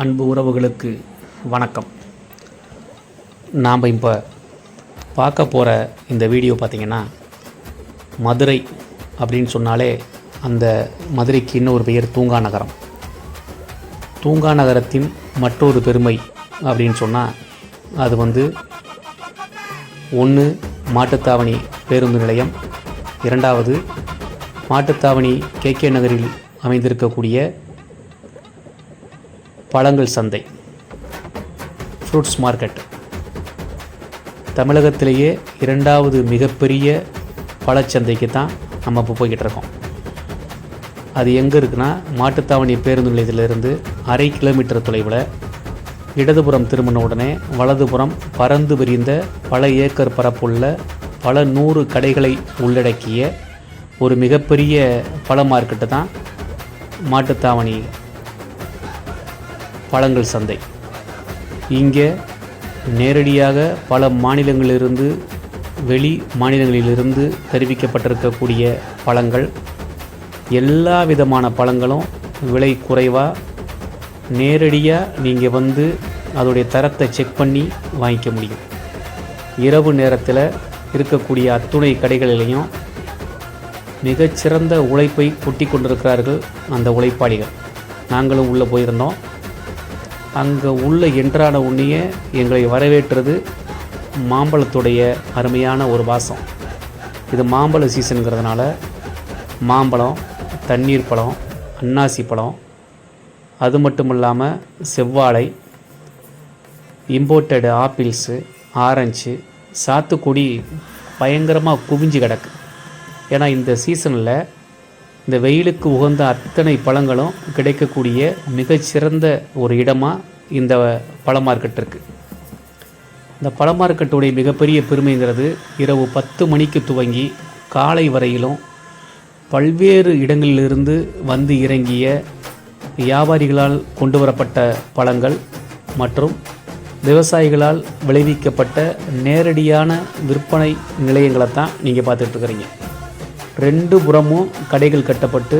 அன்பு உறவுகளுக்கு வணக்கம். நாம் இப்போ பார்க்க போகிற இந்த வீடியோ பார்த்திங்கன்னா, மதுரை அப்படின்னு சொன்னாலே அந்த மதுரைக்கு இன்னொரு பெயர் தூங்கா நகரம். தூங்கா நகரத்தின் மற்றொரு பெருமை அப்படின்னு சொன்னால் அது ஒன்று மாட்டுத்தாவணி பேருந்து நிலையம், இரண்டாவது மாட்டுத்தாவணி கேகே நகரில் அமைந்திருக்கக்கூடிய பழங்கள் சந்தை, ஃப்ரூட்ஸ் மார்க்கெட். தமிழகத்திலேயே இரண்டாவது மிகப்பெரிய பழச்சந்தைக்கு தான் நம்ம இப்போ போய்கிட்டு இருக்கோம். அது எங்கே இருக்குன்னா, மாட்டுத்தாவணி பேருந்து நிலையத்திலிருந்து 1/2 கிலோமீட்டர் தொலைவில் இடதுபுறம் திரும்பின உடனே வலதுபுறம் பறந்து விரிந்த பல ஏக்கர் பரப்புள்ள பல 100 கடைகளை உள்ளடக்கிய ஒரு மிகப்பெரிய பழ மார்க்கெட்டு தான் மாட்டுத்தாவணி பழங்கள் சந்தை. இங்கே நேரடியாக பல மாநிலங்களிலிருந்து, வெளி மாநிலங்களிலிருந்து தெரிவிக்கப்பட்டிருக்கக்கூடிய பழங்கள், எல்லா விதமான பழங்களும் விலை குறைவாக நேரடியாக நீங்கள் அதோடைய தரத்தை செக் பண்ணி வாங்கிக்க முடியும். இரவு நேரத்தில் இருக்கக்கூடிய அத்துணை கடைகளிலையும் மிகச்சிறந்த உழைப்பை கொட்டி கொண்டிருக்கிறார்கள் அந்த உழைப்பாளிகள். நாங்களும் உள்ளே போயிருந்தோம். அங்கே உள்ள என்ட்ரான உடனேயே எங்களை வரவேற்றது மாம்பழத்துடைய அருமையான ஒரு வாசம். இது மாம்பழ சீசனுங்கிறதுனால மாம்பழம், தண்ணீர் பழம், அன்னாசி பழம், அது மட்டும் இல்லாமல் செவ்வாழை, இம்போர்ட்டடு ஆப்பிள்ஸு, ஆரஞ்சு, சாத்துக்குடி பயங்கரமாக குவிஞ்சு கிடக்கு. ஏன்னா இந்த சீசனில் இந்த வெயிலுக்கு உகந்த அத்தனை பழங்களும் கிடைக்கக்கூடிய மிகச்சிறந்த ஒரு இடமாக இந்த பழ மார்க்கெட் இருக்குது. இந்த பழ மார்க்கெட்டுடைய மிகப்பெரிய பெருமைங்கிறது, இரவு 10 மணிக்கு துவங்கி காலை வரையிலும் பல்வேறு இடங்களிலிருந்து வந்து இறங்கிய வியாபாரிகளால் கொண்டு வரப்பட்ட பழங்கள் மற்றும் விவசாயிகளால் விளைவிக்கப்பட்ட நேரடியான விற்பனை நிலையங்களை தான் நீங்கள் பார்த்துட்ருக்குறீங்க. 2 புறமும் கடைகள் கட்டப்பட்டு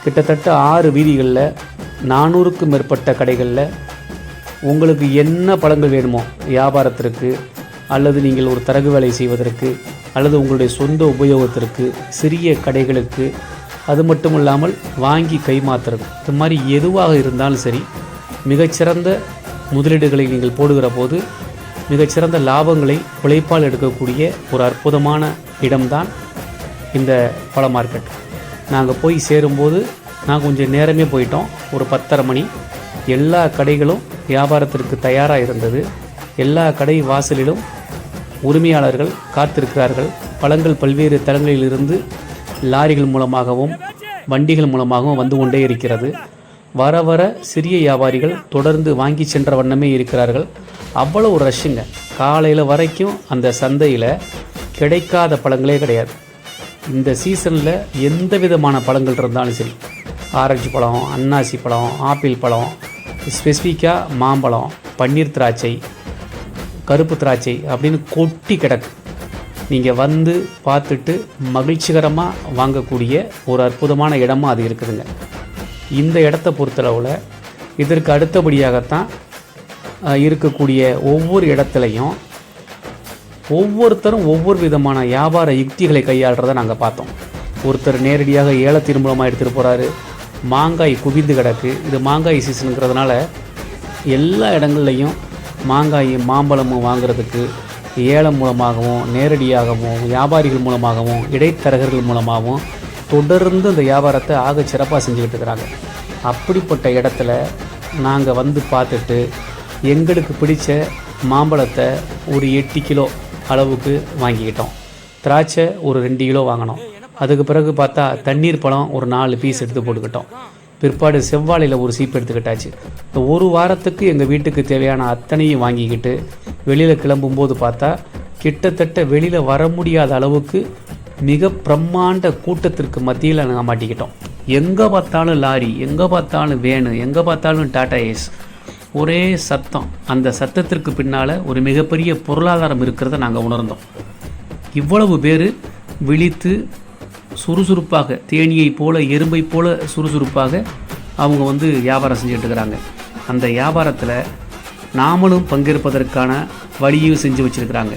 கிட்டத்தட்ட 6 வீதிகளில் 400க்கும் மேற்பட்ட கடைகளில் உங்களுக்கு என்ன பழங்கள் வேணுமோ வியாபாரத்திற்கு, அல்லது நீங்கள் ஒரு தரகு வேலை செய்வதற்கு, அல்லது உங்களுடைய சொந்த உபயோகத்திற்கு, சிறிய கடைகளுக்கு, அது மட்டும் இல்லாமல் வாங்கி கைமாத்துறது, இது மாதிரி எதுவாக இருந்தாலும் சரி, மிகச்சிறந்த முதலீடுகளை நீங்கள் போடுகிற போது மிகச்சிறந்த லாபங்களை உழைப்பால் எடுக்கக்கூடிய ஒரு அற்புதமான இடம்தான் இந்த பழ மார்க்கெட். நாங்கள் போய் சேரும்போது நான் கொஞ்சம் நேரமே போயிட்டோம். ஒரு 10:30 மணி. எல்லா கடைகளும் வியாபாரத்திற்கு தயாராக இருந்தது. எல்லா கடை வாசலிலும் உரிமையாளர்கள் காத்திருக்கிறார்கள். பழங்கள் பல்வேறு தளங்களிலிருந்து லாரிகள் மூலமாகவும் வண்டிகள் மூலமாகவும் வந்து கொண்டே இருக்கிறது. வர வர சிறிய வியாபாரிகள் தொடர்ந்து வாங்கி சென்ற வண்ணமே இருக்கிறார்கள். அவ்வளோ ஒரு ரஷ்ஷுங்க. காலையில் வரைக்கும் அந்த சந்தையில் கிடைக்காத பழங்களே கிடையாது. இந்த சீசனில் எந்த விதமான பழங்கள் இருந்தாலும் சரி, ஆரஞ்சு பழம், அன்னாசி பழம், ஆப்பிள் பழம், ஸ்பெசிஃபிக்காக மாம்பழம், பன்னீர் திராட்சை, கருப்பு திராட்சை அப்படின்னு கொட்டி கிடக்கு. நீங்கள் வந்து பார்த்துட்டு மகிழ்ச்சிகரமாக வாங்கக்கூடிய ஒரு அற்புதமான இடமா அது இருக்குதுங்க. இந்த இடத்த பொறுத்தளவில் இதற்கு அடுத்தபடியாகத்தான் இருக்கக்கூடிய ஒவ்வொரு இடத்துலையும் ஒவ்வொருத்தரும் ஒவ்வொரு விதமான வியாபார யுக்திகளை கையாளுறதை நாங்கள் பார்த்தோம். ஒருத்தர் நேரடியாக ஏலத்தின் மூலமாக எடுத்துகிட்டு போகிறாரு. மாங்காய் குவிந்து கிடக்கு. இது மாங்காய் சீசனுங்கிறதுனால எல்லா இடங்கள்லையும் மாங்காயும் மாம்பழமும் வாங்கிறதுக்கு ஏலம் மூலமாகவும், நேரடியாகவும், வியாபாரிகள் மூலமாகவும், இடைத்தரகர்கள் மூலமாகவும் தொடர்ந்து அந்த வியாபாரத்தை ஆக சிறப்பாக செஞ்சுக்கிட்டு இருக்கிறாங்க. அப்படிப்பட்ட இடத்துல நாங்கள் வந்து பார்த்துட்டு எங்களுக்கு பிடிச்ச மாம்பழத்தை ஒரு 8 கிலோ அளவுக்கு வாங்கிக்கிட்டோம். திராட்சை ஒரு 2 கிலோ வாங்கினோம். அதுக்கு பிறகு பார்த்தா தண்ணீர் பழம் ஒரு 4 பீஸ் எடுத்து போட்டுக்கிட்டோம். பிற்பாடு செவ்வாழையில் ஒரு சீப்பு எடுத்துக்கிட்டாச்சு. இந்த ஒரு வாரத்துக்கு எங்கள் வீட்டுக்கு தேவையான அத்தனையும் வாங்கிக்கிட்டு வெளியில் கிளம்பும்போது பார்த்தா கிட்டத்தட்ட வெளியில் வர முடியாத அளவுக்கு மிக பிரம்மாண்ட கூட்டத்திற்கு மத்தியில் நாங்கள் மாட்டிக்கிட்டோம். எங்கே பார்த்தாலும் லாரி, எங்கே பார்த்தாலும் வேனு, எங்கே பார்த்தாலும் டாடா ஏஸ், ஒரே சத்தம். அந்த சத்தத்திற்கு பின்னால் ஒரு மிகப்பெரிய பொருளாதாரம் இருக்கிறத நாங்கள் உணர்ந்தோம். இவ்வளவு பேர் விழித்து சுறுசுறுப்பாக, தேனியை போல, எறும்பை போல சுறுசுறுப்பாக அவங்க வியாபாரம் செஞ்சுட்டு இருக்கிறாங்க. அந்த வியாபாரத்தில் நாமளும் பங்கேற்பதற்கான வழியும் செஞ்சு வச்சுருக்கிறாங்க.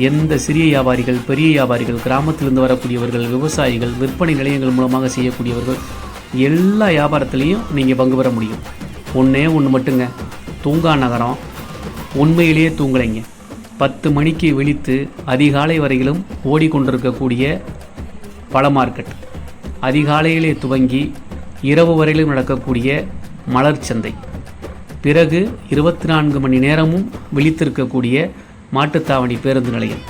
எந்த சிறிய வியாபாரிகள், பெரிய வியாபாரிகள், கிராமத்திலிருந்து வரக்கூடியவர்கள், விவசாயிகள், விற்பனை நிலையங்கள் மூலமாக செய்யக்கூடியவர்கள், எல்லா வியாபாரத்துலேயும் நீங்கள் பங்கு பெற முடியும். ஒன்றே ஒன்று மட்டுங்க, தூங்கா நகரம் உண்மையிலேயே தூங்கலைங்க. 10 மணிக்கு விழித்து அதிகாலை வரையிலும் ஓடிக்கொண்டிருக்கக்கூடிய பழ மார்க்கெட், அதிகாலையிலே துவங்கி இரவு வரையிலும் நடக்கக்கூடிய மலர் சந்தை, பிறகு 24 மணி நேரமும் விழித்திருக்கக்கூடிய மாட்டுத்தாவணி பேருந்து நிலையம்,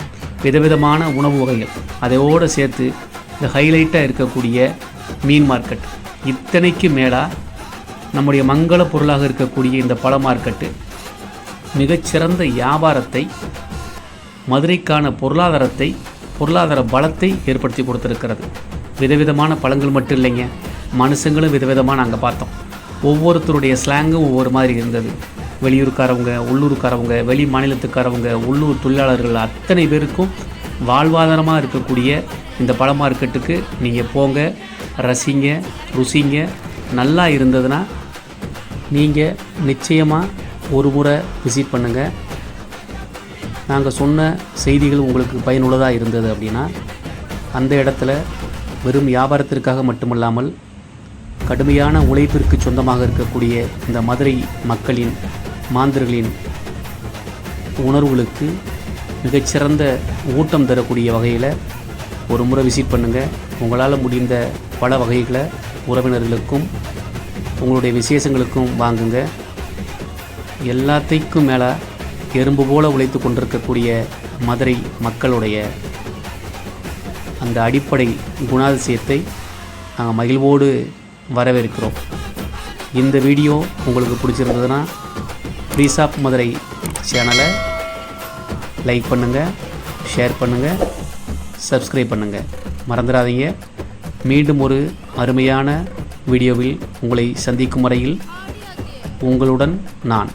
விதவிதமான உணவு வகைகள், அதையோடு சேர்த்து இந்த ஹைலைட்டாக இருக்கக்கூடிய மீன் மார்க்கெட், இத்தனைக்கு மேலாக நம்முடைய மங்கள பொருளாக இருக்கக்கூடிய இந்த பழ மார்க்கெட்டு மிகச்சிறந்த வியாபாரத்தை, மதுரைக்கான பொருளாதார பலத்தை ஏற்படுத்தி கொடுத்துருக்கிறது. விதவிதமான பழங்கள் மட்டும் இல்லைங்க, மனுஷங்களும் விதவிதமாக நாங்கள் பார்த்தோம். ஒவ்வொருத்தருடைய ஸ்லாங்கும் ஒவ்வொரு மாதிரி இருந்தது. வெளியூருக்காரவங்க, உள்ளூருக்காரவங்க, வெளி மாநிலத்துக்காரவங்க, உள்ளூர் தொழிலாளர்கள் அத்தனை பேருக்கும் வாழ்வாதாரமாக இருக்கக்கூடிய இந்த பழ மார்க்கெட்டுக்கு நீங்கள் போங்க, ரசிங்க, ருசிங்க. நல்லா இருந்ததுன்னா நீங்கள் நிச்சயமாக ஒரு முறை விசிட் பண்ணுங்கள். நாங்கள் சொன்ன செய்திகள் உங்களுக்கு பயனுள்ளதாக இருந்தது அப்படின்னா அந்த இடத்துல வெறும் வியாபாரத்திற்காக மட்டுமல்லாமல் கடுமையான உழைப்பிற்கு சொந்தமாக இருக்கக்கூடிய இந்த மதுரை மக்களின், மாந்தர்களின் உணர்வுகளுக்கு மிகச்சிறந்த ஊட்டம் தரக்கூடிய வகையில் ஒரு முறை விசிட் பண்ணுங்கள். உங்களால் முடிந்த பல வகைகளை உறவினர்களுக்கும் உங்களுடைய விசேஷங்களுக்கும் வாங்குங்க. எல்லாத்தையும் மேலே எறும்பு போல உழைத்து கொண்டிருக்கக்கூடிய மதுரை மக்களுடைய அந்த அடிப்படை குணாதிசயத்தை நாங்கள் மகிழ்வோடு வரவேற்கிறோம். இந்த வீடியோ உங்களுக்கு பிடிச்சிருந்ததுன்னா ப்ளீஸ் ஆப் மதுரை சேனலை லைக் பண்ணுங்கள், ஷேர் பண்ணுங்கள், சப்ஸ்கிரைப் பண்ணுங்கள். மறந்துடாதீங்க. மீண்டும் ஒரு அருமையான வீடியோவில் உங்களை சந்திக்கும் வரையில் உங்களுடன் நான்.